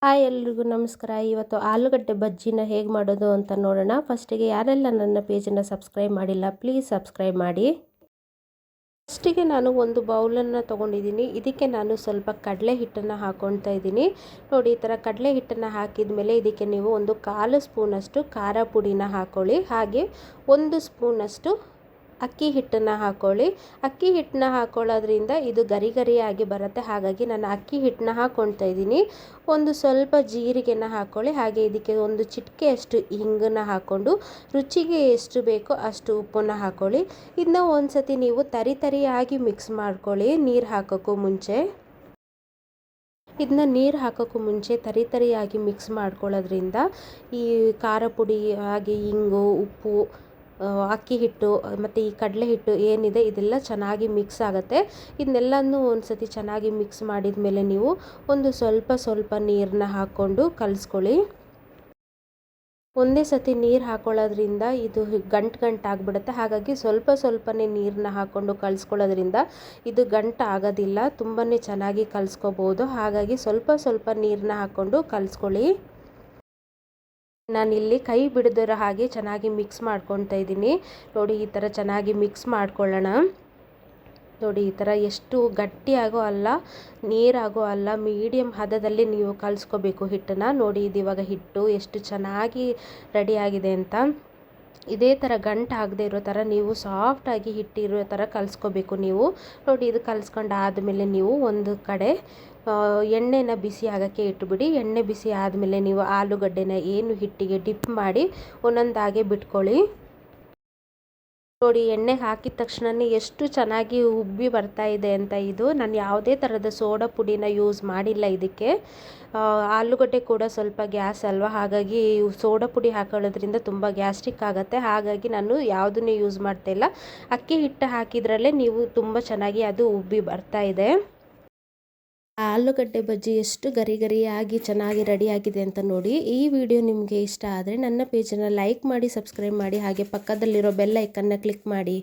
Hi ಎಲ್ರಿಗೂ ನಮಸ್ಕಾರ. ಇವತ್ತು ಆಲೂಗಡ್ಡೆ ಬಜ್ಜಿನ ಹೇಗೆ ಮಾಡೋದು ಅಂತ ನೋಡೋಣ. ಫಸ್ಟಿಗೆ ಯಾರೆಲ್ಲ ನನ್ನ ಪೇಜನ್ನು ಸಬ್ಸ್ಕ್ರೈಬ್ ಮಾಡಿಲ್ಲ ಪ್ಲೀಸ್ ಸಬ್ಸ್ಕ್ರೈಬ್ ಮಾಡಿ. ಫಸ್ಟಿಗೆ ನಾನು ಒಂದು ಬೌಲನ್ನು ತೊಗೊಂಡಿದ್ದೀನಿ. ಇದಕ್ಕೆ ನಾನು ಸ್ವಲ್ಪ ಕಡಲೆ ಹಿಟ್ಟನ್ನು ಹಾಕ್ಕೊಳ್ತಾ ಇದ್ದೀನಿ. ನೋಡಿ, ಈ ಥರ ಕಡಲೆ ಹಿಟ್ಟನ್ನು ಹಾಕಿದ ಮೇಲೆ ಇದಕ್ಕೆ ನೀವು ಒಂದು 1/4 ಸ್ಪೂನಷ್ಟು ಖಾರ ಪುಡಿನ ಹಾಕ್ಕೊಳ್ಳಿ. ಹಾಗೆ 1 ಸ್ಪೂನಷ್ಟು ಅಕ್ಕಿ ಹಿಟ್ಟನ್ನು ಹಾಕ್ಕೊಳ್ಳಿ. ಅಕ್ಕಿ ಹಿಟ್ಟನ್ನ ಹಾಕ್ಕೊಳ್ಳೋದ್ರಿಂದ ಇದು ಗರಿ ಗರಿಯಾಗಿ ಬರುತ್ತೆ. ಹಾಗಾಗಿ ನಾನು ಅಕ್ಕಿ ಹಿಟ್ಟನ್ನ ಹಾಕ್ಕೊಳ್ತಾ ಇದ್ದೀನಿ. ಒಂದು ಸ್ವಲ್ಪ ಜೀರಿಗೆನ ಹಾಕ್ಕೊಳ್ಳಿ. ಹಾಗೆ ಇದಕ್ಕೆ ಒಂದು ಚಿಟಿಕೆಯಷ್ಟು ಹಿಂಗನ್ನು ಹಾಕ್ಕೊಂಡು ರುಚಿಗೆ ಎಷ್ಟು ಬೇಕೋ ಅಷ್ಟು ಉಪ್ಪನ್ನು ಹಾಕ್ಕೊಳ್ಳಿ. ಇದನ್ನ ಒಂದ್ಸತಿ ನೀವು ತರಿಯಾಗಿ ಮಿಕ್ಸ್ ಮಾಡ್ಕೊಳ್ಳಿ. ನೀರು ಹಾಕೋಕ್ಕೂ ಮುಂಚೆ ಇದನ್ನ ನೀರು ಹಾಕೋಕ್ಕೂ ಮುಂಚೆ ತರಿಯಾಗಿ ಮಿಕ್ಸ್ ಮಾಡ್ಕೊಳ್ಳೋದ್ರಿಂದ ಈ ಖಾರ ಪುಡಿ ಹಾಗೆ ಹಿಂಗು ಉಪ್ಪು ಅಕ್ಕಿ ಹಿಟ್ಟು ಮತ್ತು ಈ ಕಡಲೆ ಹಿಟ್ಟು ಏನಿದೆ ಇದೆಲ್ಲ ಚೆನ್ನಾಗಿ ಮಿಕ್ಸ್ ಆಗುತ್ತೆ. ಇದನ್ನೆಲ್ಲನೂ ಒಂದು ಸತಿ ಚೆನ್ನಾಗಿ ಮಿಕ್ಸ್ ಮಾಡಿದ ಮೇಲೆ ನೀವು ಒಂದು ಸ್ವಲ್ಪ ನೀರನ್ನ ಹಾಕ್ಕೊಂಡು ಕಲಿಸ್ಕೊಳ್ಳಿ. ಒಂದೇ ಸತಿ ನೀರು ಹಾಕ್ಕೊಳ್ಳೋದ್ರಿಂದ ಇದು ಗಂಟಾಗ್ಬಿಡುತ್ತೆ. ಹಾಗಾಗಿ ಸ್ವಲ್ಪನೇ ನೀರನ್ನ ಹಾಕ್ಕೊಂಡು ಕಲಿಸ್ಕೊಳ್ಳೋದ್ರಿಂದ ಇದು ಗಂಟು ಆಗೋದಿಲ್ಲ. ತುಂಬಾ ಚೆನ್ನಾಗಿ ಕಲಿಸ್ಕೋಬೋದು. ಹಾಗಾಗಿ ಸ್ವಲ್ಪ ನೀರನ್ನ ಹಾಕ್ಕೊಂಡು ಕಲಿಸ್ಕೊಳ್ಳಿ. ನಾನಿಲ್ಲಿ ಕೈ ಬಿಡದಿರೋ ಹಾಗೆ ಚೆನ್ನಾಗಿ ಮಿಕ್ಸ್ ಮಾಡ್ಕೊತಾ ಇದ್ದೀನಿ. ನೋಡಿ, ಈ ಥರ ಚೆನ್ನಾಗಿ ಮಿಕ್ಸ್ ಮಾಡ್ಕೊಳ್ಳೋಣ. ನೋಡಿ, ಈ ಥರ ಎಷ್ಟು ಗಟ್ಟಿಯಾಗೋ ಅಲ್ಲ ನೀರಾಗೋ ಅಲ್ಲ, ಮೀಡಿಯಮ್ ಹದದಲ್ಲಿ ನೀವು ಕಲಿಸ್ಕೋಬೇಕು ಹಿಟ್ಟನ್ನು. ನೋಡಿ, ಇದು ಇವಾಗ ಹಿಟ್ಟು ಎಷ್ಟು ಚೆನ್ನಾಗಿ ರೆಡಿಯಾಗಿದೆ ಅಂತ. ಇದೇ ಥರ ಗಂಟು ಆಗದೆ ಇರೋ ಥರ ನೀವು ಸಾಫ್ಟಾಗಿ ಹಿಟ್ಟಿರೋ ಥರ ಕಲಿಸ್ಕೋಬೇಕು ನೀವು. ನೋಡಿ, ಇದು ಕಲಿಸ್ಕೊಂಡು ಆದಮೇಲೆ ನೀವು ಒಂದು ಕಡೆ ಎಣ್ಣೆನ ಬಿಸಿ ಆಗೋಕ್ಕೆ ಇಟ್ಬಿಡಿ. ಎಣ್ಣೆ ಬಿಸಿ ಆದಮೇಲೆ ನೀವು ಆಲೂಗಡ್ಡೆನ ಏನು ಹಿಟ್ಟಿಗೆ ಡಿಪ್ ಮಾಡಿ ಒಂದೊಂದಾಗೆ ಬಿಟ್ಕೊಳ್ಳಿ. ನೋಡಿ, ಎಣ್ಣೆಗೆ ಹಾಕಿದ ತಕ್ಷಣವೇ ಎಷ್ಟು ಚೆನ್ನಾಗಿ ಉಬ್ಬಿ ಬರ್ತಾ ಇದೆ ಅಂತ. ಇದು ನಾನು ಯಾವುದೇ ಥರದ ಸೋಡಾ ಪುಡಿನ ಯೂಸ್ ಮಾಡಿಲ್ಲ ಇದಕ್ಕೆ. ಆಲೂಗಡ್ಡೆ ಕೂಡ ಸ್ವಲ್ಪ ಗ್ಯಾಸ್ ಅಲ್ವಾ, ಹಾಗಾಗಿ ಸೋಡಾ ಪುಡಿ ಹಾಕೊಳ್ಳೋದ್ರಿಂದ ತುಂಬ ಗ್ಯಾಸ್ಟ್ರಿಕ್ ಆಗುತ್ತೆ. ಹಾಗಾಗಿ ನಾನು ಯಾವುದನ್ನೇ ಯೂಸ್ ಮಾಡ್ತಾಯಿಲ್ಲ. ಅಕ್ಕಿ ಹಿಟ್ಟು ಹಾಕಿದ್ರಲ್ಲೇ ನೀವು ತುಂಬ ಚೆನ್ನಾಗಿ ಅದು ಉಬ್ಬಿ ಬರ್ತಾ ಇದೆ. ಆಲೂಗಡ್ಡೆ ಬಜ್ಜಿ ಎಷ್ಟು ಗರಿಯಾಗಿ ಚೆನ್ನಾಗಿ ರೆಡಿಯಾಗಿದೆ ಅಂತ ನೋಡಿ. ಈ ವಿಡಿಯೋ ನಿಮಗೆ ಇಷ್ಟ ಆದರೆ ನನ್ನ ಪೇಜನ್ನು ಲೈಕ್ ಮಾಡಿ, ಸಬ್ಸ್ಕ್ರೈಬ್ ಮಾಡಿ, ಹಾಗೆ ಪಕ್ಕದಲ್ಲಿರೋ ಬೆಲ್ ಐಕನ್ನ ಕ್ಲಿಕ್ ಮಾಡಿ.